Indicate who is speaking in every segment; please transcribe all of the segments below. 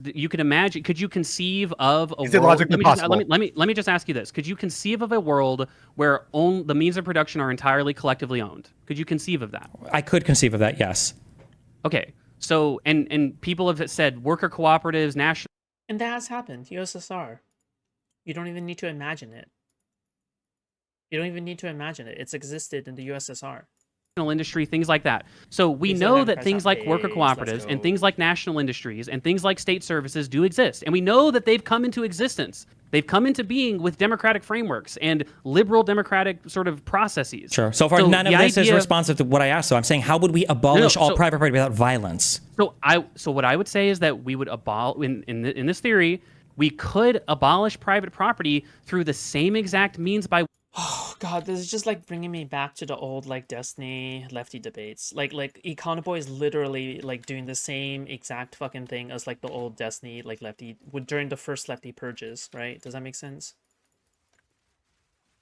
Speaker 1: you could imagine, could you conceive of a
Speaker 2: Is it
Speaker 1: world,
Speaker 2: logically possible?
Speaker 1: let me just ask you this. Could you conceive of a world where the means of production are entirely collectively owned? Could you conceive of that?
Speaker 3: I could conceive of that, yes.
Speaker 1: Okay. So, and people have said worker cooperatives, national...
Speaker 4: And that has happened. USSR. You don't even need to imagine it. You don't even need to imagine it. It's existed in the USSR.
Speaker 1: Industry, things like that. So we know that things like worker cooperatives and things like national industries and things like state services do exist. And we know that they've come into existence. They've come into being with democratic frameworks and liberal democratic sort of processes.
Speaker 3: Sure. So far, none of this is responsive to what I asked. So I'm saying, how would we abolish all private property without violence?
Speaker 1: So what I would say is that we would in this theory, we could abolish private property through the same exact means by...
Speaker 4: Oh god, this is just like bringing me back to the old like Destiny lefty debates. Like Econoboi is literally like doing the same exact fucking thing as like the old Destiny like lefty during the first lefty purges, right? Does that make sense?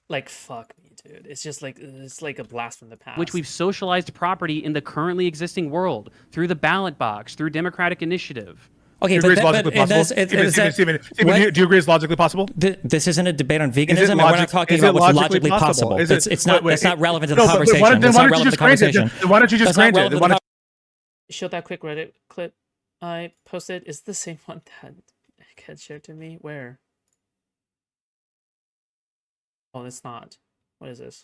Speaker 4: Like fuck me, dude. It's just like it's like a blast from the past.
Speaker 1: Which we've socialized property in the currently existing world through the ballot box, through democratic initiative.
Speaker 2: Okay, do you agree it's logically possible? Steven, do you agree it's logically possible?
Speaker 3: This isn't a debate on veganism, and we're not talking about what's logically possible. It's not relevant to the conversation.
Speaker 2: Then why don't you just grant it? Why don't you just grant it?
Speaker 4: Show that quick Reddit clip I posted. Is the same one that had shared to me? Where? Oh, it's not. What is this?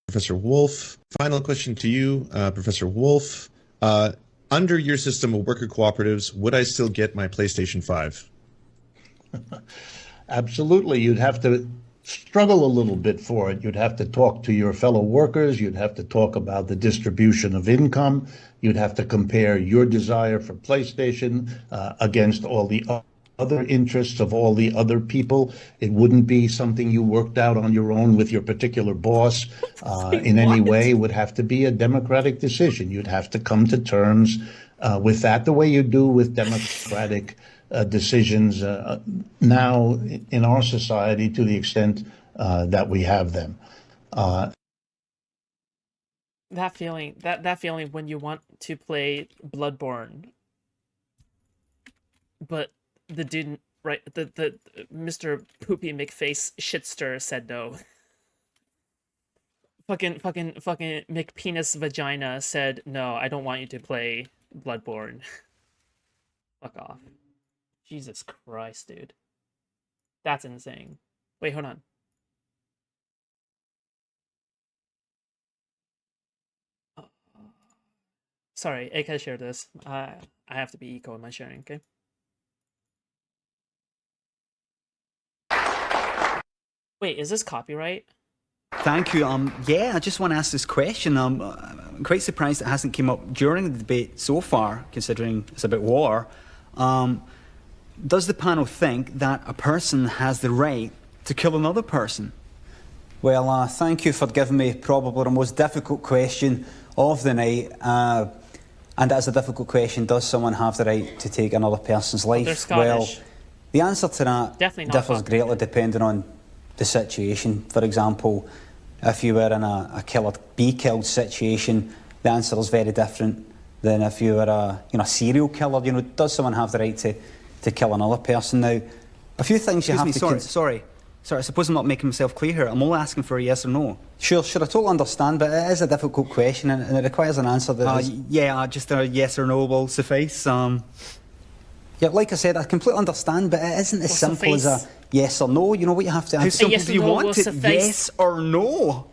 Speaker 5: Professor Wolf, final question to you, Professor Wolf. Under your system of worker cooperatives, would I still get my PlayStation 5?
Speaker 6: Absolutely. You'd have to struggle a little bit for it. You'd have to talk to your fellow workers. You'd have to talk about the distribution of income. You'd have to compare your desire for PlayStation against all the other interests of all the other people. It wouldn't be something you worked out on your own with your particular boss in any way. It would have to be a democratic decision. You'd have to come to terms with that the way you do with democratic decisions now in our society to the extent that we have them.
Speaker 4: That feeling when you want to play Bloodborne, but the dude, right, the Mr. Poopy McFace shitster said no. Fucking McPenis Vagina said no, I don't want you to play Bloodborne. Fuck off. Jesus Christ, dude. That's insane. Wait, hold on. Sorry, I can share this. I have to be eco in my sharing, okay? Wait, is this copyright?
Speaker 7: Thank you. Yeah, I just want to ask this question. I'm quite surprised it hasn't come up during the debate so far, considering it's about war. Does the panel think that a person has the right to kill another person?
Speaker 8: Well, thank you for giving me probably the most difficult question of the night. And that's a difficult question. Does someone have the right to take another person's life? Well, the answer to that differs greatly depending on the situation. For example, if you were in a kill or be killed situation, the answer is very different than if you were a serial killer. Does someone have the right to kill another person? Now, a few things you have to...
Speaker 7: Sorry, I suppose I'm not making myself clear here. I'm only asking for a yes or no.
Speaker 8: Sure, I totally understand, but it is a difficult question and it requires an answer that
Speaker 7: Yeah, just a yes or no will suffice.
Speaker 8: Yeah, like I said, I completely understand, but it isn't as simple as a yes or no. You know what you have to answer.
Speaker 7: How simple do you want it? Yes or no?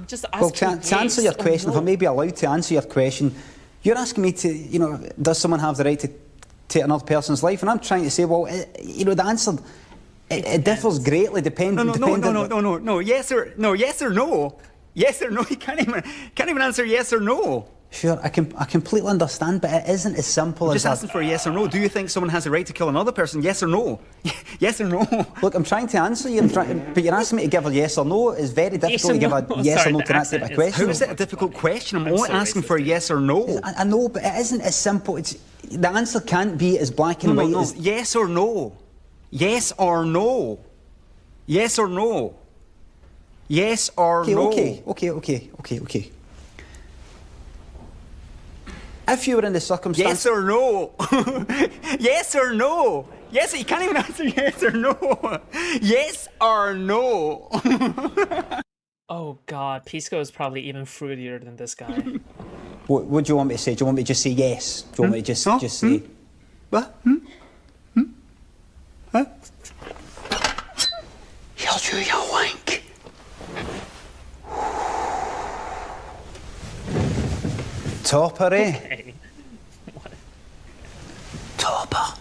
Speaker 4: Just ask
Speaker 8: well, to answer your question, if I may be allowed to answer your question, you're asking me to, does someone have the right to take another person's life? And I'm trying to say, well, the answer, it differs greatly depending...
Speaker 7: No, yes or no. Yes or no. You can't even answer yes or no.
Speaker 8: Sure, I completely understand, but it isn't as simple as...
Speaker 7: Just asking for a yes or no. Do you think someone has the right to kill another person? Yes or no? Yes or no?
Speaker 8: Look, I'm trying to answer you, but you're asking me to give a yes or no. It's very difficult to give a yes or no to that type of question.
Speaker 7: How is it a difficult question? I'm only asking for a yes or no.
Speaker 8: I know, but it isn't as simple. The answer can't be as black and white as...
Speaker 7: Yes or no? Yes or no? Yes or no? Yes or no?
Speaker 8: Okay. If you were in the circumstance...
Speaker 7: Yes or no? Yes or no? Yes, you can't even answer yes or no. Yes or no?
Speaker 4: Oh God, Pisco is probably even fruitier than this guy.
Speaker 8: What do you want me to say? Do you want me to just say yes? Do you want me to just say... What? Huh? He'll do you a wink. Topper, eh?
Speaker 4: Okay.
Speaker 8: Topper.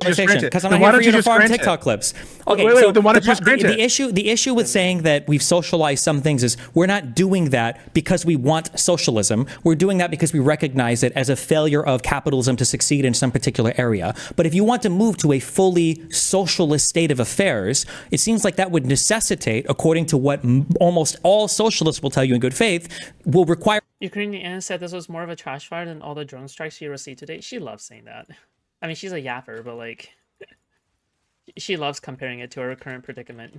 Speaker 3: Because I'm not here for you to farm TikTok clips. Okay,
Speaker 2: wait,
Speaker 3: so
Speaker 2: then why don't you just grant it?
Speaker 3: the issue with saying that we've socialized some things is we're not doing that because we want socialism. We're doing that because we recognize it as a failure of capitalism to succeed in some particular area. But if you want to move to a fully socialist state of affairs, it seems like that would necessitate, according to what almost all socialists will tell you in good faith, will require...
Speaker 4: Ukrainian said this was more of a trash fire than all the drone strikes she received today. She loves saying that. I mean, she's a yapper, but like, she loves comparing it to her current predicament.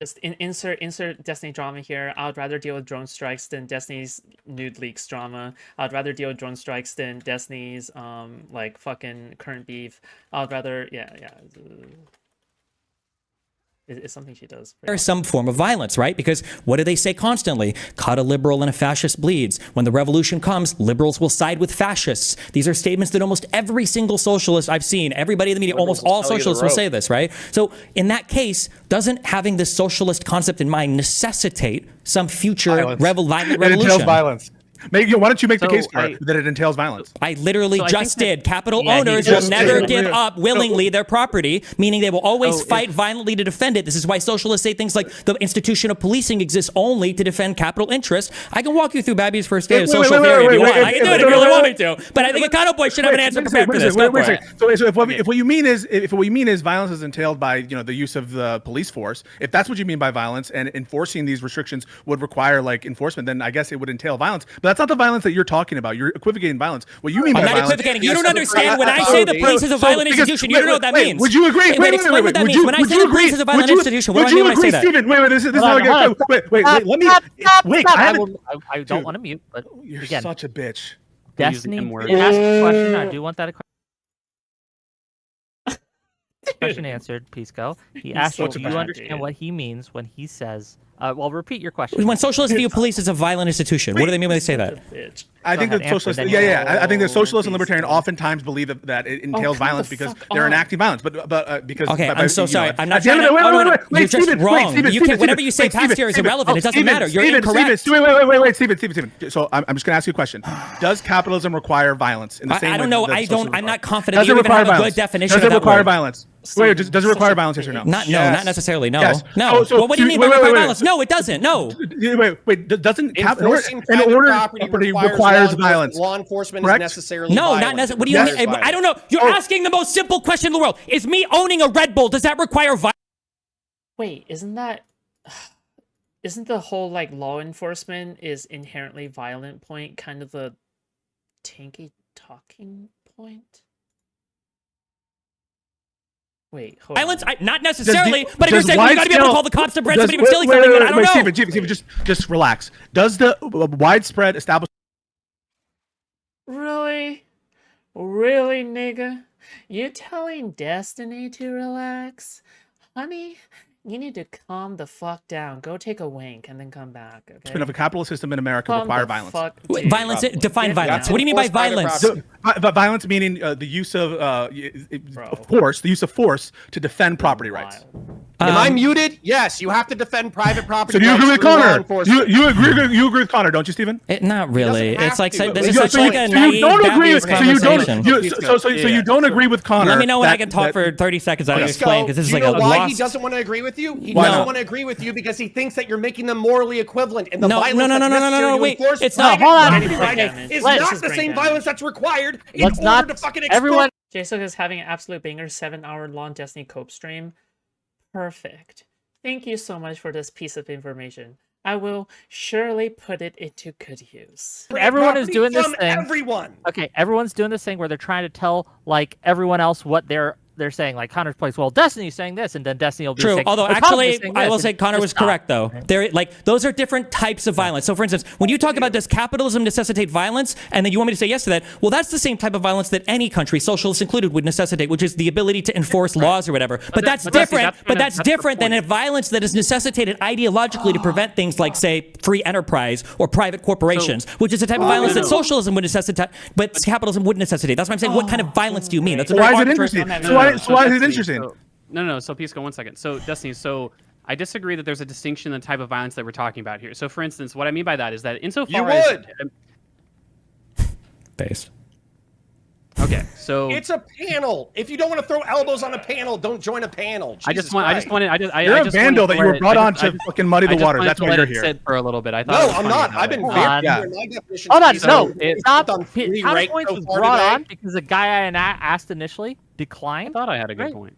Speaker 4: Just insert Destiny drama here. I would rather deal with drone strikes than Destiny's nude leaks drama. I'd rather deal with drone strikes than Destiny's like fucking current beef. I'd rather yeah. It's something she does.
Speaker 3: There's some form of violence, right? Because what do they say constantly? Cut a liberal and a fascist bleeds. When the revolution comes, liberals will side with fascists. These are statements that almost every single socialist I've seen, everybody in the media, almost all socialists will say this, right? So in that case, doesn't having this socialist concept in mind necessitate some future violent revolution?
Speaker 2: It entails violence. Why don't you make the case for it, that it entails violence?
Speaker 3: I literally just did. Capital owners will never give up willingly their property, meaning they will always fight violently to defend it. This is why socialists say things like the institution of policing exists only to defend capital interests. I can walk you through Babby's first day of social theory if you want. I can do it if you really want me to. But I think Econoboi should have an answer prepared for this.
Speaker 2: So if what you mean is violence is entailed by the use of the police force, if that's what you mean by violence, and enforcing these restrictions would require like enforcement, then I guess it would entail violence. But that's not the violence that you're talking about. You're equivocating violence. What you mean by violence? I'm not equivocating.
Speaker 3: You don't understand. When I say the police is a violent institution, you don't know what that means.
Speaker 2: Would you agree?
Speaker 3: Wait, explain what that means. When I say the police is a violent institution, what do I mean when I say that?
Speaker 2: Stephen, wait, this is how I get. Wait, let me. Wait,
Speaker 9: I don't want to mute, but
Speaker 2: you're such a bitch.
Speaker 9: Destiny asked a question. I do want that question answered, Pisco. He asked you, do you understand what he means when he says, well, repeat your question.
Speaker 3: When socialists view police as a violent institution, what do they mean when they say that?
Speaker 2: I think that socialists, I think that socialists and libertarians oftentimes believe that it entails violence because they're enacting violence. But because
Speaker 3: okay, I'm so sorry. I'm not trying to. You're just wrong. Whatever you say past here is irrelevant. It doesn't matter. You're incorrect.
Speaker 2: Wait, Steven. So I'm just going to ask you a question. Does capitalism require violence? In the same
Speaker 3: I don't know. I'm not confident.
Speaker 2: Does it require violence?
Speaker 3: Good definition.
Speaker 2: Does it require violence? Wait, does it require violence? Yes or no?
Speaker 3: Not necessarily. No. No. Well, what do you mean by require violence? No, it doesn't. No.
Speaker 2: Wait. Doesn't in order property requires violence?
Speaker 10: Law enforcement is necessarily
Speaker 3: no, not necessarily. What do you mean? I don't know. You're asking the most simple question in the world. Is me owning a Red Bull, does that require violence?
Speaker 4: Wait, isn't the whole like law enforcement is inherently violent point kind of the tanky talking point? Wait, hold
Speaker 3: violence? Not necessarily, but if you're saying you gotta be able to call the cops to prevent somebody from stealing something, then I don't know.
Speaker 2: Steven, just relax. Does the widespread establishment...
Speaker 4: Really? Really, nigga? You telling Destiny to relax? Honey, you need to calm the fuck down. Go take a wank and then come back, okay?
Speaker 2: Of a capitalist system in America require violence.
Speaker 3: Wait, violence? Define violence. What do you mean by violence?
Speaker 2: Violence meaning the use of force, the use of force to defend property rights.
Speaker 10: Am I muted? Yes, you have to defend private property.
Speaker 2: So do you agree with Connor? You agree with Connor, don't you, Stephen?
Speaker 3: Not really. It's like this is such like a naive conversation.
Speaker 2: So you don't agree with Connor.
Speaker 3: Let me know when I can talk for 30 seconds. I can explain because this is like a lost.
Speaker 10: Why he doesn't want to agree with you? He doesn't want to agree with you because he thinks that you're making them morally equivalent, and the violence that's necessary to enforce
Speaker 3: it's not.
Speaker 10: Hold on. Is not the same violence that's required in order to fucking
Speaker 4: everyone. Jason is having an absolute banger 7-hour long Destiny cope stream. Perfect. Thank you so much for this piece of information. I will surely put it into good use.
Speaker 9: Everyone is doing this thing.
Speaker 10: Everyone.
Speaker 9: Okay, everyone's doing this thing where they're trying to tell like everyone else what their they're saying like Connor's place. Well, Destiny's saying this, and then Destiny will be
Speaker 3: true.
Speaker 9: saying,
Speaker 3: Although actually, I will say Connor was correct though. They're like those are different types of violence. So, for instance, when you talk about does capitalism necessitate violence, and then you want me to say yes to that, well, that's the same type of violence that any country, socialists included, would necessitate, which is the ability to enforce laws or whatever. But that's different. But that's different than a violence that is necessitated ideologically to prevent things like, say, free enterprise or private corporations, which is a type of violence that socialism would necessitate, but capitalism wouldn't necessitate. That's why I'm saying, what kind of violence do you mean? That's a
Speaker 2: why is it interesting? So why is it interesting?
Speaker 1: No. So Pisco, 1 second. So Destiny, I disagree that there's a distinction in the type of violence that we're talking about here. So for instance, what I mean by that is that insofar as
Speaker 3: Base.
Speaker 1: Okay, so
Speaker 10: it's a panel. If you don't want to throw elbows on a panel, don't join a panel.
Speaker 1: You're
Speaker 2: a vandal that you were brought on to fucking muddy the water. That's why you're here.
Speaker 1: Sit for a little bit. I
Speaker 10: thought. No, I'm not. I've been
Speaker 9: Hold on. No, counterpoints was brought on because the guy I asked initially declined.
Speaker 1: I thought I had a good point.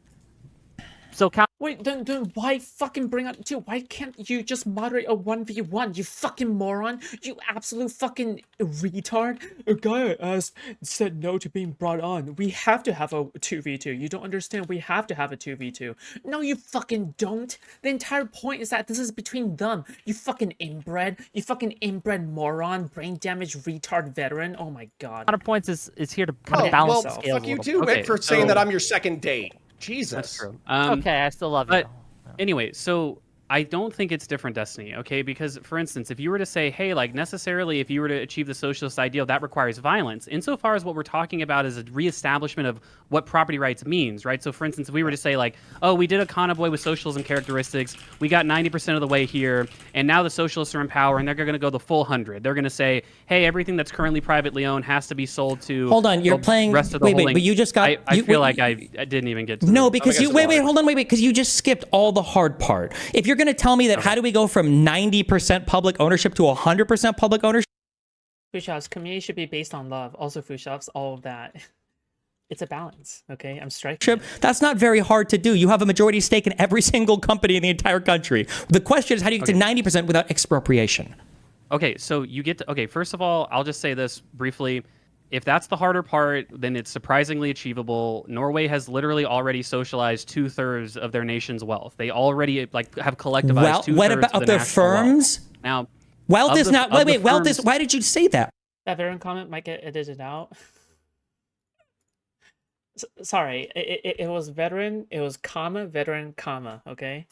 Speaker 4: So wait, then why fucking bring up dude? Why can't you just moderate a 1v1? You fucking moron! You absolute fucking retard! A guy I asked said no to being brought on. We have to have a 2v2. You don't understand. We have to have a 2v2. No, you fucking don't. The entire point is that this is between them. You fucking inbred. You fucking inbred moron, brain damaged retard veteran. Oh my god.
Speaker 9: Counterpoints is here to kind of balance the scales.
Speaker 10: Fuck you too, Rick, for saying that I'm your second date. Jesus.
Speaker 1: That's true.
Speaker 9: Okay, I still love you.
Speaker 1: But anyway, so I don't think it's different Destiny, okay? Because, for instance, if you were to say, hey, like, necessarily, if you were to achieve the socialist ideal, that requires violence, insofar as what we're talking about is a reestablishment of what property rights means, right? So, for instance, if we were to say, like, oh, we did Econoboi with socialism characteristics, we got 90% of the way here, and now the socialists are in power, and they're going to go the full 100. They're going to say, hey, everything that's currently privately owned has to be sold to
Speaker 3: Hold on, you're playing...
Speaker 1: rest of the
Speaker 3: wait, but you just got...
Speaker 1: I feel like I didn't even get to...
Speaker 3: No, because you... Wait, hold on, because you just skipped all the hard part. If you're going to tell me that how do we go from 90% public ownership to 100% public ownership?
Speaker 4: Foodshops, community should be based on love. Also, Foodshops, all of that. It's a balance, okay? I'm striking.
Speaker 3: That's not very hard to do. You have a majority stake in every single company in the entire country. The question is, how do you get to 90% without expropriation?
Speaker 1: Okay, so you get to... Okay, first of all, I'll just say this briefly. If that's the harder part, then it's surprisingly achievable. Norway has literally already socialized 2/3 of their nation's wealth. They already have collectivized 2/3
Speaker 3: what about their firms?
Speaker 1: Wealth. Now,
Speaker 3: wealth is not... Wait, wealth is... Why did you say that?
Speaker 4: That veteran comment might get edited out. Sorry, it was veteran. It was comma, veteran, comma, okay?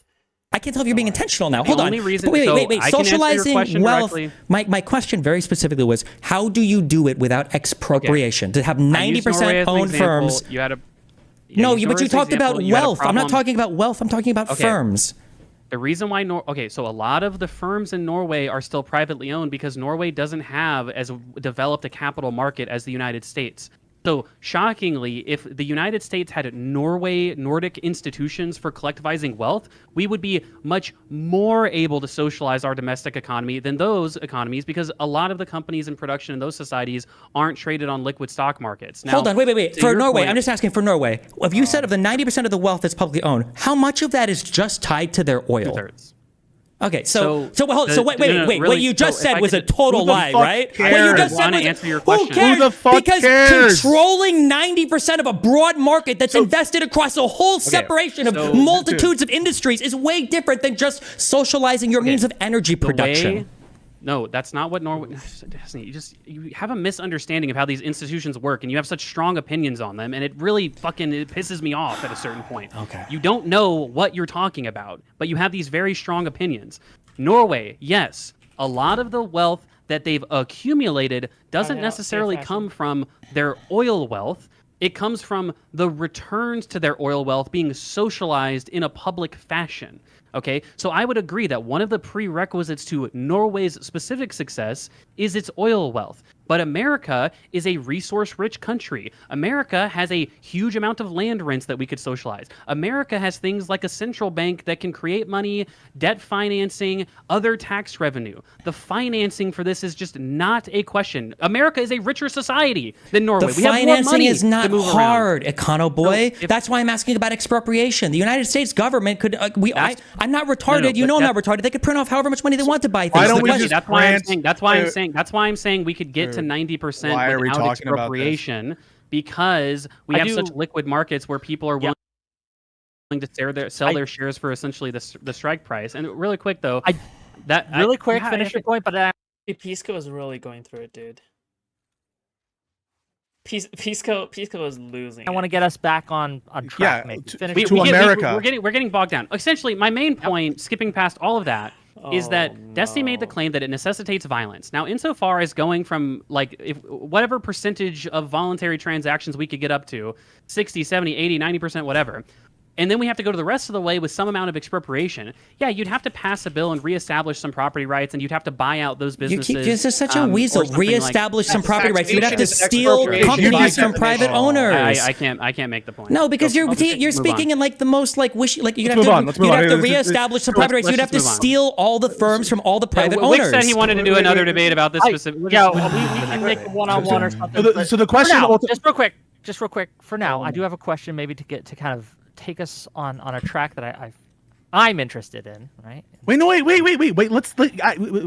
Speaker 3: I can't tell if you're being intentional now. Hold on. Wait.
Speaker 1: I
Speaker 3: Socializing wealth. My question very specifically was, how do you do it without expropriation? To have 90% owned firms.
Speaker 1: You had a...
Speaker 3: No, but you talked about wealth. I'm not talking about wealth. I'm talking about firms.
Speaker 1: The reason why so a lot of the firms in Norway are still privately owned because Norway doesn't have as developed a capital market as the United States. So, shockingly, if the United States had Nordic institutions for collectivizing wealth, we would be much more able to socialize our domestic economy than those economies because a lot of the companies in production in those societies aren't traded on liquid stock markets. Now,
Speaker 3: hold on, wait. For Norway, I'm just asking for Norway. If you said of the 90% of the wealth that's publicly owned, how much of that is just tied to their oil?
Speaker 1: 2/3.
Speaker 3: Okay, so wait. What you just said was a total lie, right?
Speaker 2: What
Speaker 3: you just said
Speaker 1: was answer your question.
Speaker 3: Who cares?
Speaker 2: Who the fuck
Speaker 3: because
Speaker 2: cares?
Speaker 3: Controlling 90% of a broad market that's invested across a whole separation of multitudes of industries is way different than just socializing your means of energy production.
Speaker 1: No, that's not what Norway... You have a misunderstanding of how these institutions work, and you have such strong opinions on them, and it really it pisses me off at a certain point.
Speaker 3: Okay.
Speaker 1: You don't know what you're talking about, but you have these very strong opinions. Norway, yes, a lot of the wealth that they've accumulated doesn't necessarily come from their oil wealth. It comes from the returns to their oil wealth being socialized in a public fashion. Okay, so I would agree that one of the prerequisites to Norway's specific success is its oil wealth. But America is a resource-rich country. America has a huge amount of land rents that we could socialize. America has things like a central bank that can create money, debt financing, other tax revenue. The financing for this is just not a question. America is a richer society than Norway.
Speaker 3: The financing is not hard, Econoboi. That's why I'm asking about expropriation. The United States government could... I'm not retarded. You know I'm not retarded. They could print off however much money they want to buy things.
Speaker 2: Why don't we just
Speaker 1: That's why I'm saying we could get to 90% without expropriation. because we have such liquid markets where people are willing to sell their shares for essentially the strike price. And really quick though,
Speaker 9: finish your point, but
Speaker 4: Pisco is really going through it, dude. Pisco is losing.
Speaker 9: I want to get us back on track.
Speaker 2: To America.
Speaker 1: We're getting bogged down. Essentially, my main point, skipping past all of that, is that Destiny made the claim that it necessitates violence. Now, insofar as going from whatever percentage of voluntary transactions we could get up to, 60, 70, 80, 90%, whatever, and then we have to go to the rest of the way with some amount of expropriation. Yeah, you'd have to pass a bill and reestablish some property rights, and you'd have to buy out those businesses.
Speaker 3: This is such a weasel. Reestablish some property rights. You'd have to steal companies from private owners.
Speaker 1: I can't make the point.
Speaker 3: No, because you're speaking in the most wishy. You'd have to reestablish some property rights. You'd have to steal all the firms from all the private owners.
Speaker 1: Wick said he wanted to do another debate about this specific.
Speaker 9: Yeah, we can make a one-on-one or something.
Speaker 2: So the question,
Speaker 9: just real quick. For now, I do have a question, maybe to kind of take us on a track that I'm interested in, right?
Speaker 2: Wait.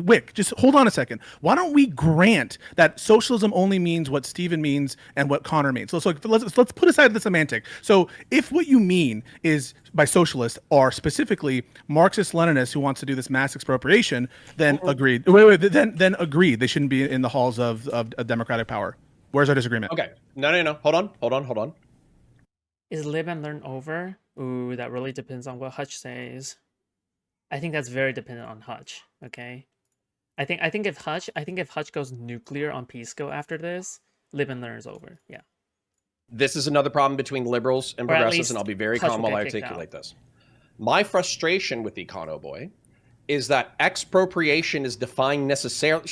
Speaker 2: Wick, just hold on a second. Why don't we grant that socialism only means what Steven means and what Connor means? So let's put aside the semantic. So if what you mean is by socialist are specifically Marxist-Leninists who wants to do this mass expropriation, then agreed. Then agreed. They shouldn't be in the halls of democratic power. Where's our disagreement?
Speaker 10: Okay. No. Hold on.
Speaker 4: Is live and learn over? Ooh, that really depends on what Hutch says. I think that's very dependent on Hutch. Okay, I think if Hutch goes nuclear on Pisco after this, live and learn is over. Yeah.
Speaker 10: This is another problem between liberals and progressives, and I'll be very calm while I articulate this. My frustration with Econoboi is that expropriation is defined necessarily.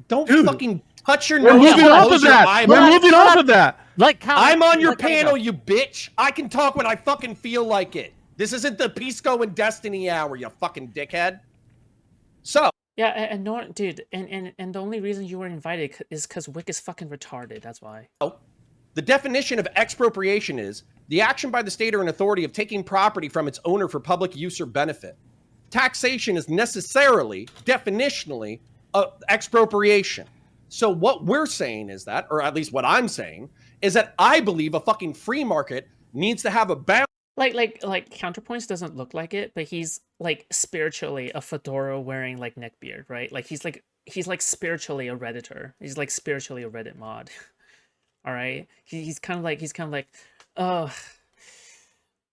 Speaker 10: Don't fucking touch your nose.
Speaker 2: We're moving off of that. We're moving off of that.
Speaker 10: I'm on your panel, you bitch. I can talk when I fucking feel like it. This isn't the Pisco and Destiny hour, you fucking dickhead. So.
Speaker 4: Yeah, and no, dude, and the only reason you were invited is because Wick is fucking retarded. That's why.
Speaker 10: The definition of expropriation is the action by the state or an authority of taking property from its owner for public use or benefit. Taxation is necessarily, definitionally, expropriation. So what we're saying is that, or at least what I'm saying, is that I believe a fucking free market needs to have a balance.
Speaker 4: Like Counterpoints doesn't look like it, but he's spiritually a fedora wearing neckbeard, right? He's spiritually a Redditor. He's spiritually a Reddit mod. All right, he's kind of like, oh,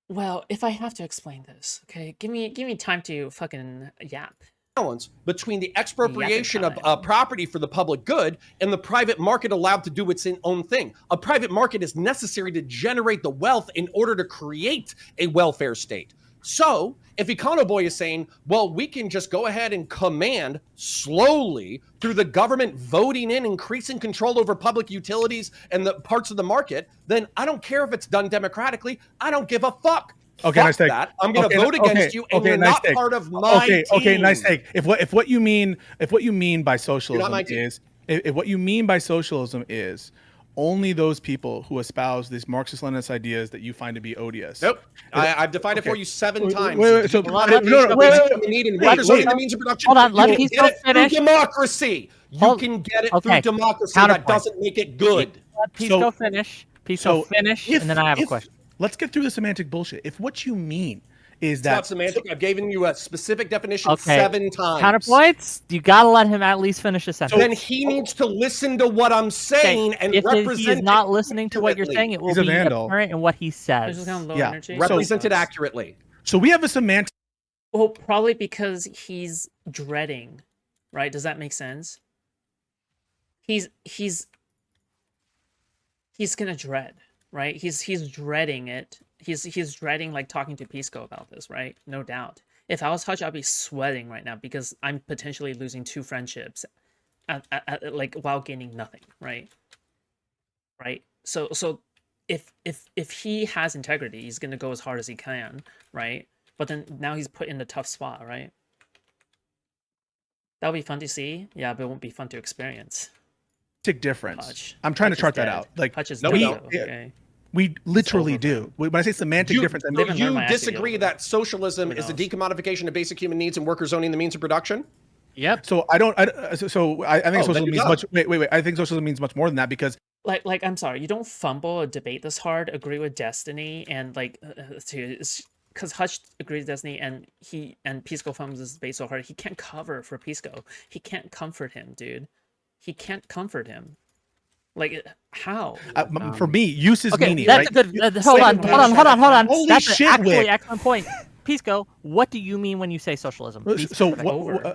Speaker 4: well, if I have to explain this, okay, give me time to fucking yap.
Speaker 10: Balance between the expropriation of property for the public good and the private market allowed to do its own thing. A private market is necessary to generate the wealth in order to create a welfare state. So if Econoboi is saying, well, we can just go ahead and command slowly through the government voting in, increasing control over public utilities and the parts of the market, then I don't care if it's done democratically. I don't give a fuck.
Speaker 2: Okay, nice take.
Speaker 10: That. I'm going to vote against you, and you're not part of my team.
Speaker 2: Okay, nice take. If what you mean by socialism is, if what you mean by socialism is only those people who espouse these Marxist-Leninist ideas that you find to be odious.
Speaker 10: Nope, I've defined it for you 7 times.
Speaker 2: Wait.
Speaker 10: Hold on,
Speaker 9: let me finish.
Speaker 10: Democracy. You can get it through democracy. That doesn't make it good.
Speaker 9: Let Pisco finish. Pisco finish, and then I have a question.
Speaker 2: Let's get through the semantic bullshit. If what you mean is
Speaker 10: that... It's not semantic. I've given you a specific definition 7 times.
Speaker 9: Counterpoints? You gotta let him at least finish a sentence.
Speaker 10: So then he needs to listen to what I'm saying and represent it.
Speaker 9: If he is not listening to what you're saying, it will be apparent in what he says.
Speaker 10: Represent it accurately.
Speaker 2: So we have a semantic...
Speaker 4: Well, probably because he's dreading, right? Does that make sense? He's gonna dread. Right, he's dreading it. He's dreading talking to Pisco about this, right? No doubt. If I was Hutch, I'd be sweating right now because I'm potentially losing 2 friendships, while gaining nothing, right? Right. So if he has integrity, he's gonna go as hard as he can, right? But then now he's put in a tough spot, right? That'll be fun to see, yeah, but it won't be fun to experience.
Speaker 2: Difference.
Speaker 4: Hutch.
Speaker 2: I'm trying
Speaker 4: Hutch
Speaker 2: to chart that out.
Speaker 4: Hutch is okay.
Speaker 2: We literally do. When I say semantic difference, I mean,
Speaker 10: you disagree that socialism is the decommodification of basic human needs and workers owning the means of production?
Speaker 2: Yep. So I think socialism means much. Wait. I think socialism means much more than that because
Speaker 4: like I'm sorry, you don't fumble a debate this hard, agree with Destiny, and like because Hutch agrees with Destiny, and Pisco fumbles this debate so hard, he can't cover for Pisco. He can't comfort him, dude. He can't comfort him. Like how?
Speaker 2: For me, use is
Speaker 9: Okay,
Speaker 2: meaning,
Speaker 9: that's
Speaker 2: right?
Speaker 9: a good. Hold on.
Speaker 2: Holy
Speaker 9: That's
Speaker 2: shit,
Speaker 9: actually
Speaker 2: Wick.
Speaker 9: excellent point. Pisco, what do you mean when you say socialism? Be specific.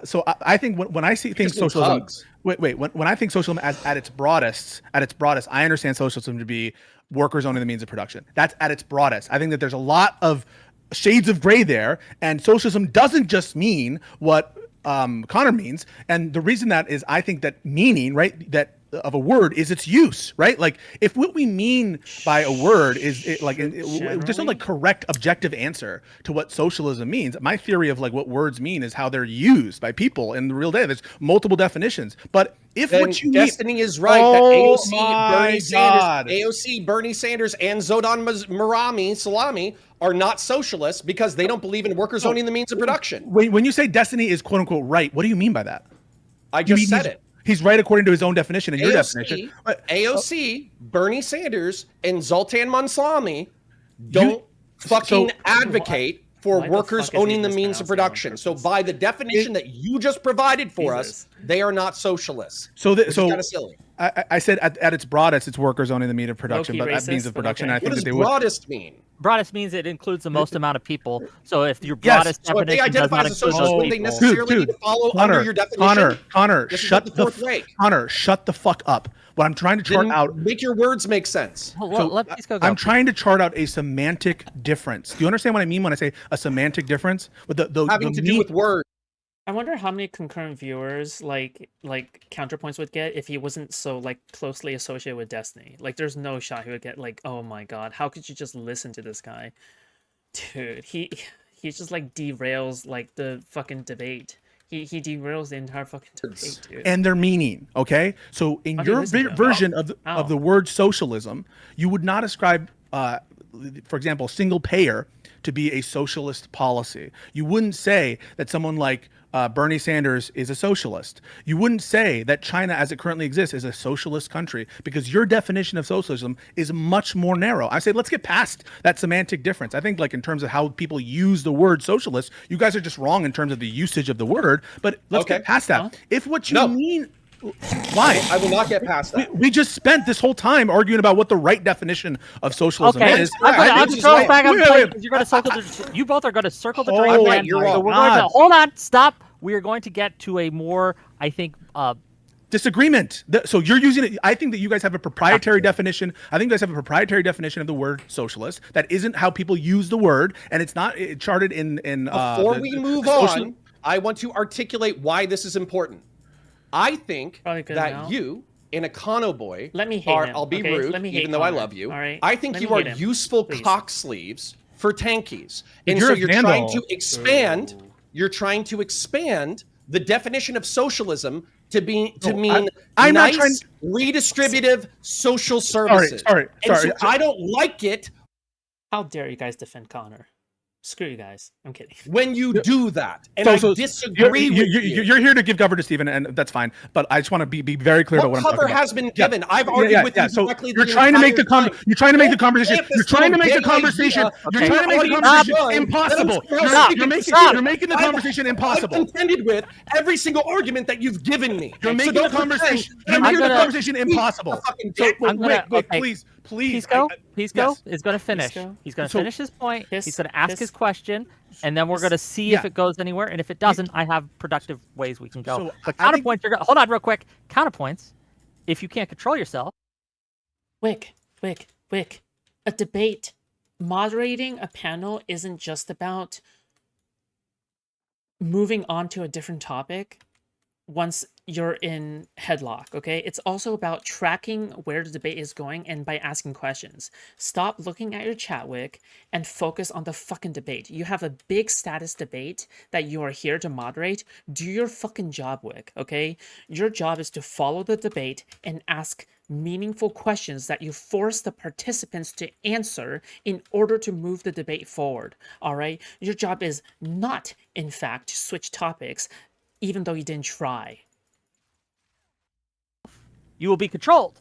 Speaker 2: So I think when I see things socialism,
Speaker 10: hugs.
Speaker 2: when I think socialism at its broadest, I understand socialism to be workers owning the means of production. That's at its broadest. I think that there's a lot of shades of gray there, and socialism doesn't just mean what Connor means. And the reason that is, I think that meaning, right, that of a word is its use, right? Like if what we mean by a word is just a like correct objective answer to what socialism means. My theory of like what words mean is how they're used by people in the real day. There's multiple definitions, but if
Speaker 10: then
Speaker 2: what you
Speaker 10: Destiny is right that AOC, Bernie Sanders, and Zodan Salami are not socialists because they don't believe in workers owning the means of production.
Speaker 2: When you say Destiny is quote unquote right, what do you mean by that?
Speaker 10: I just said it.
Speaker 2: He's right according to his own definition and your definition.
Speaker 10: AOC, Bernie Sanders, and Zoltan Manslami don't advocate for workers owning the means of production. So by the definition that you just provided for us, they are not socialists.
Speaker 2: So
Speaker 10: kind of silly.
Speaker 2: I said at its broadest, it's workers owning the means of production, but at means of production, I think
Speaker 10: what does
Speaker 2: that they
Speaker 10: broadest mean?
Speaker 9: Broadest means it includes the most amount of people. So if your broadest
Speaker 10: so if they
Speaker 9: definition does
Speaker 10: identify
Speaker 9: not
Speaker 10: as a
Speaker 9: include
Speaker 10: socialist,
Speaker 9: those
Speaker 10: will they
Speaker 9: people,
Speaker 10: necessarily need to follow under your definition?
Speaker 2: Connor, shut the fuck up. What I'm trying to chart out.
Speaker 10: Make your words make sense.
Speaker 2: I'm trying to chart out a semantic difference. Do you understand what I mean when I say a semantic difference? With
Speaker 10: having to do with words.
Speaker 4: I wonder how many concurrent viewers like counterpoints would get if he wasn't so like closely associated with Destiny. Like there's no shot he would get like, oh my god, how could you just listen to this guy? Dude, he just like derails like the fucking debate. He derails the entire fucking debate, dude.
Speaker 2: And their meaning, okay? So in your version of the word socialism, you would not ascribe, for example, single payer to be a socialist policy. You wouldn't say that someone like Bernie Sanders is a socialist. You wouldn't say that China as it currently exists is a socialist country because your definition of socialism is much more narrow. I say let's get past that semantic difference. I think like in terms of how people use the word socialist, you guys are just wrong in terms of the usage of the word, but let's get past that. If what you mean... Why?
Speaker 10: I will not get past that.
Speaker 2: We just spent this whole time arguing about what the right definition of socialism is.
Speaker 9: I'm just going back on point because you're going to circle you both are going to circle the drain again. Hold on, stop. We are going to get to a more, I think,
Speaker 2: disagreement. So you're using it. I think that you guys have a proprietary definition. I think you guys have a proprietary definition of the word socialist. That isn't how people use the word, and it's not charted in.
Speaker 10: Before we move on, I want to articulate why this is important. I think that you, in Econoboi, I'll be rude, even though I love you.
Speaker 4: Right.
Speaker 10: I think you are useful cock sleeves for tankies. And
Speaker 2: you're
Speaker 10: so you're trying to expand. You're trying to expand the definition of socialism to mean nice, redistributive social services.
Speaker 2: Sorry.
Speaker 10: So I don't like it.
Speaker 4: How dare you guys defend Connor? Screw you guys. I'm kidding.
Speaker 10: When you do that, and I disagree with you.
Speaker 2: You're here to give cover to Stephen, and that's fine. But I just want to be very clear about what I'm talking about.
Speaker 10: Cover has been given. I've argued with you directly.
Speaker 2: You're trying to make the conversation. You're trying to make the conversation. You're trying to make the conversation impossible. You're making the conversation impossible.
Speaker 10: I've contended with every single argument that you've given me.
Speaker 2: You're making the conversation. You're making the conversation impossible. Wait, please.
Speaker 9: Pisco is going to finish. He's going to finish his point. He's going to ask his question, and then we're going to see if it goes anywhere. And if it doesn't, I have productive ways we can go. But counterpoints, hold on real quick. Counterpoints, if you can't control yourself.
Speaker 4: Wick. A debate. Moderating a panel isn't just about moving on to a different topic once you're in headlock, okay? It's also about tracking where the debate is going and by asking questions. Stop looking at your chat, Wick, and focus on the fucking debate. You have a big status debate that you are here to moderate. Do your fucking job, Wick, okay? Your job is to follow the debate and ask meaningful questions that you force the participants to answer in order to move the debate forward, all right? Your job is not, in fact, to switch topics, even though you didn't try.
Speaker 9: You will be controlled,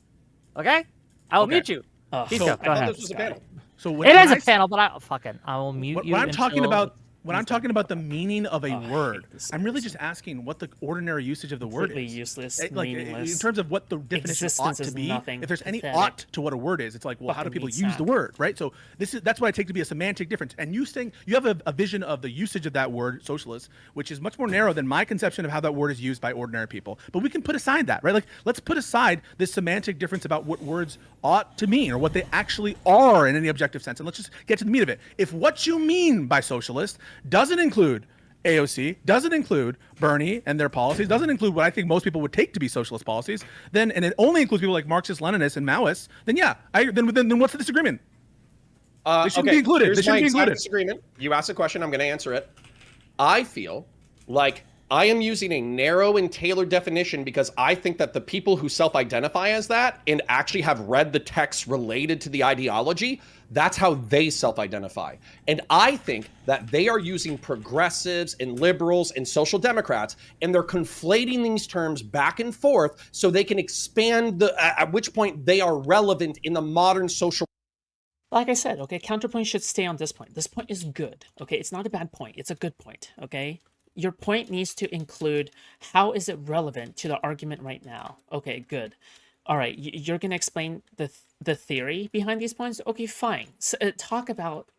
Speaker 9: okay? I will mute you. Pisco,
Speaker 10: I
Speaker 9: go
Speaker 10: thought
Speaker 9: ahead.
Speaker 10: this was a panel.
Speaker 2: So
Speaker 9: It is a panel, but I will mute you.
Speaker 2: When I'm talking
Speaker 9: until-
Speaker 2: about when I'm talking about the meaning of a word, I'm really just asking what the ordinary usage of the word
Speaker 4: Completely
Speaker 2: is.
Speaker 4: useless,
Speaker 2: Like
Speaker 4: meaningless.
Speaker 2: in terms of what the definition ought
Speaker 4: Existence
Speaker 2: to
Speaker 4: is
Speaker 2: be.
Speaker 4: nothing.
Speaker 2: If there's any
Speaker 4: Pathetic.
Speaker 2: ought to what a word is, it's like, well, how do
Speaker 4: Fucking
Speaker 2: people
Speaker 4: meat
Speaker 2: use the
Speaker 4: sack.
Speaker 2: word, right? So that's what I take to be a semantic difference. And you saying you have a vision of the usage of that word, socialist, which is much more narrow than my conception of how that word is used by ordinary people. But we can put aside that, right? Like, let's put aside this semantic difference about what words ought to mean or what they actually are in any objective sense, and let's just get to the meat of it. If what you mean by socialist doesn't include AOC, doesn't include Bernie and their policies, doesn't include what I think most people would take to be socialist policies, then, and it only includes people like Marxists, Leninists, and Maoists, then yeah, then what's the disagreement? They shouldn't be included.
Speaker 10: Here's
Speaker 2: They shouldn't
Speaker 10: my
Speaker 2: be
Speaker 10: exact
Speaker 2: included.
Speaker 10: disagreement. You asked a question, I'm going to answer it. I feel like I am using a narrow and tailored definition because I think that the people who self-identify as that and actually have read the texts related to the ideology, that's how they self-identify. And I think that they are using progressives and liberals and social democrats, and they're conflating these terms back and forth so they can expand at which point they are relevant in the modern social.
Speaker 4: Like I said, okay, counterpoint should stay on this point. This point is good, okay? It's not a bad point. It's a good point, okay? Your point needs to include how is it relevant to the argument right now. Okay, good. All right, you're going to explain the theory behind these points? Okay, fine. So, talk about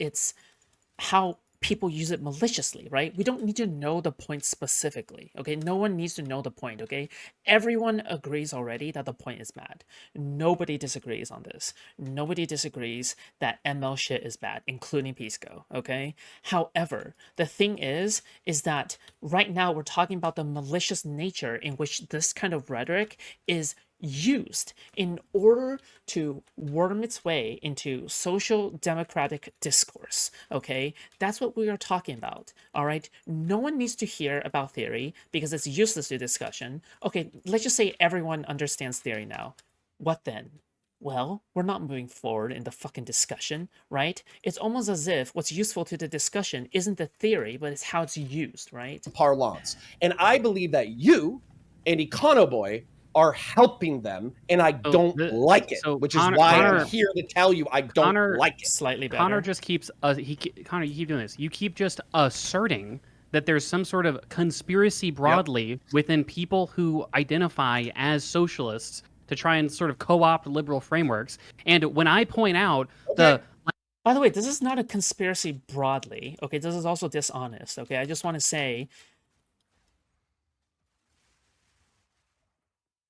Speaker 4: how people use it maliciously, right? We don't need to know the point specifically, okay? No one needs to know the point, okay? Everyone agrees already that the point is bad. Nobody disagrees on this. Nobody disagrees that ML shit is bad, including Pisco, okay? However, the thing is that right now we're talking about the malicious nature in which this kind of rhetoric is used in order to worm its way into social democratic discourse, okay? That's what we are talking about, all right? No one needs to hear about theory because it's useless to discussion. Okay, let's just say everyone understands theory now. What then? Well, we're not moving forward in the fucking discussion, right? It's almost as if what's useful to the discussion isn't the theory, but it's how it's used, right?
Speaker 10: Parlance. And I believe that you and Econoboi are helping them, and I don't like it, which is why I'm here to tell you I don't like it.
Speaker 4: Slightly better.
Speaker 1: Connor just keeps Connor, you keep doing this. You keep just asserting that there's some sort of conspiracy broadly within people who identify as socialists to try and sort of co-opt liberal frameworks. And when I point out
Speaker 4: By the way, this is not a conspiracy broadly. Okay, this is also dishonest. Okay, I just want to say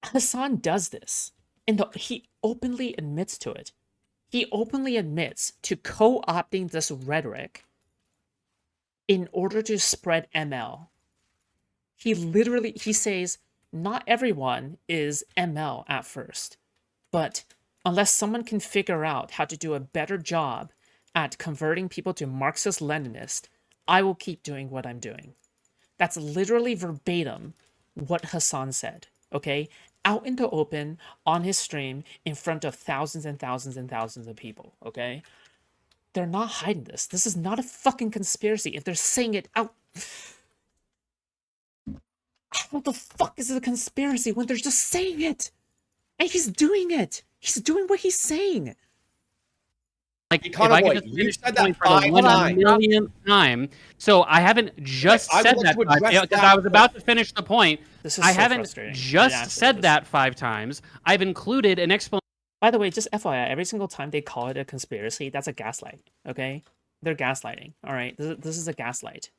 Speaker 4: Hassan does this, and he openly admits to it. He openly admits to co-opting this rhetoric in order to spread ML. He says, not everyone is ML at first, but unless someone can figure out how to do a better job at converting people to Marxist-Leninist, I will keep doing what I'm doing. That's literally verbatim what Hassan said, okay? Out in the open, on his stream, in front of thousands and thousands and thousands of people, okay? They're not hiding this. This is not a fucking conspiracy. If they're saying it out... How the fuck is it a conspiracy when they're just saying it? And he's doing it. He's doing what he's saying.
Speaker 1: Like, if I could just finish the point for the 1 millionth time. So I haven't just said that because I was about to finish the point. I haven't just said that 5 times. I've included an explanation.
Speaker 4: By the way, just FYI, every single time they call it a conspiracy, that's a gaslight, okay? They're gaslighting, all right? This is a gaslight.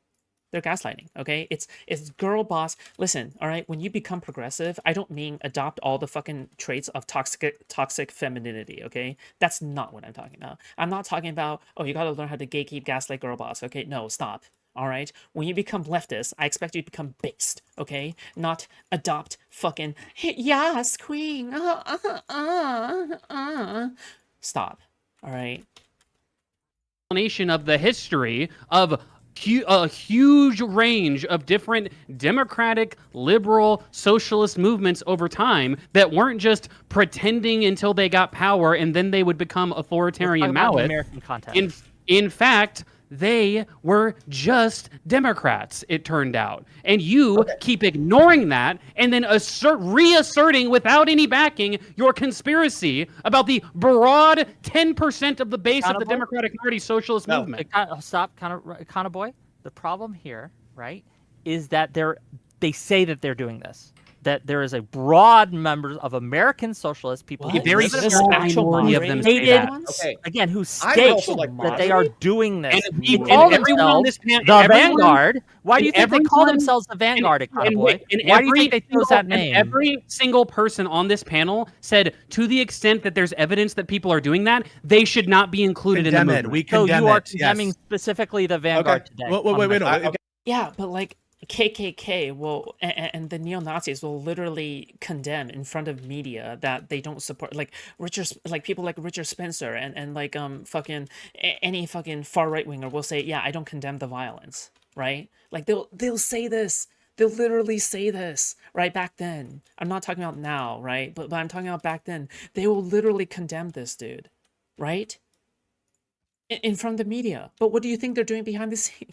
Speaker 4: They're gaslighting, okay? It's girl boss. Listen, all right? When you become progressive, I don't mean adopt all the fucking traits of toxic femininity, okay? That's not what I'm talking about. I'm not talking about, oh, you gotta learn how to gatekeep, gaslight, girl boss, okay? No, stop, all right? When you become leftist, I expect you to become based, okay? Not adopt fucking, yes, queen, Stop, all right?
Speaker 1: Explanation of the history of a huge range of different democratic, liberal, socialist movements over time that weren't just pretending until they got power and then they would become authoritarian Maoists.
Speaker 9: American context.
Speaker 1: In fact, they were just Democrats, it turned out. And you keep ignoring that and then reasserting without any backing your conspiracy about the broad 10% of the base of the Democratic Party socialist movement.
Speaker 9: Stop, Econoboi. The problem here, right, is that they say that they're doing this. That there is a broad number of American socialist people who
Speaker 1: very small minority of them say that.
Speaker 9: Again, who state that they are doing this.
Speaker 1: And everyone on this panel,
Speaker 9: the Vanguard. Why do you think they call themselves the Vanguard, Econoboi? Why do you think they chose that name?
Speaker 1: Every single person on this panel said, to the extent that there's evidence that people are doing that, they should not be included in the movement.
Speaker 2: We condemn
Speaker 9: so you are condemning specifically the Vanguard today.
Speaker 2: Wait.
Speaker 4: Yeah, but like KKK will and the neo-Nazis will literally condemn in front of media that they don't support, like people like Richard Spencer and like fucking any fucking far right winger will say, yeah, I don't condemn the violence, right? Like they'll say this. They'll literally say this, right? Back then. I'm not talking about now, right? But I'm talking about back then. They will literally condemn this dude, right? In front of the media. But what do you think they're doing behind the scenes?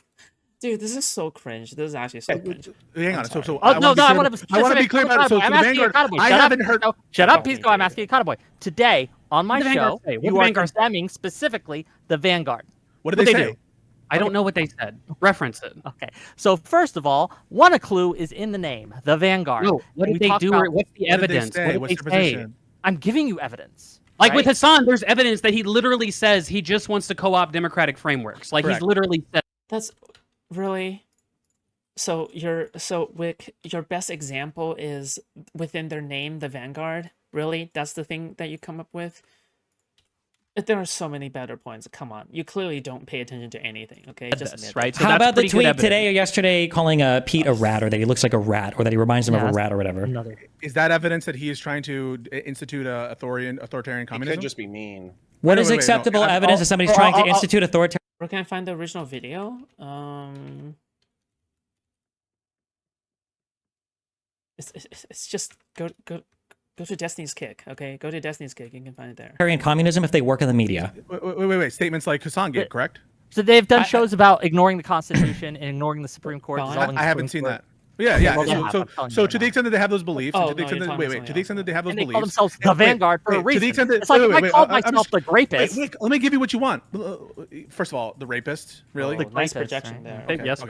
Speaker 4: Dude, this is so cringe. This is actually so cringe.
Speaker 2: Hang on.
Speaker 9: I want to
Speaker 2: be clear about it. So
Speaker 9: I'm asking
Speaker 2: Vanguard, I haven't heard.
Speaker 9: Shut up, Pisco. I'm asking Econoboi. Today on my show, you are condemning specifically the Vanguard.
Speaker 2: What did they say?
Speaker 1: Do? I don't know what they said. Reference it.
Speaker 9: Okay. So first of all, one clue is in the name, the Vanguard.
Speaker 1: No, what did they do? What's the evidence?
Speaker 2: What's their position?
Speaker 9: I'm giving you evidence.
Speaker 1: Like with Hassan, there's evidence that he literally says he just wants to co-opt democratic frameworks. Like he's literally said.
Speaker 4: That's really. So Wick, your best example is within their name, the Vanguard. Really, that's the thing that you come up with. There are so many better points. Come on, you clearly don't pay attention to anything. Okay, just admit
Speaker 1: right.
Speaker 3: So how about the tweet today or yesterday calling Pete a rat, or that he looks like a rat, or that he reminds him of a rat, or whatever?
Speaker 2: Is that evidence that he is trying to institute a authoritarian communism?
Speaker 10: It could just be mean.
Speaker 3: What is acceptable evidence that somebody's trying to institute authoritarian?
Speaker 4: Where can I find the original video? It's just go to Destiny's Kick, okay? Go to Destiny's Kick. You can find it there.
Speaker 3: Authoritarian communism if they work in the media.
Speaker 2: Wait. Statements like Hassan gave, correct?
Speaker 9: So they've done shows about ignoring the Constitution and ignoring the Supreme Court.
Speaker 2: I haven't seen that. Yeah. So to the extent that they have those beliefs, to the extent that they have those beliefs,
Speaker 9: they call themselves the Vanguard for a reason.
Speaker 2: To the extent that,
Speaker 9: it's like if I called myself the rapist.
Speaker 2: Let me give you what you want. First of all, the rapist, really?
Speaker 4: Nice projection there.
Speaker 1: Yes.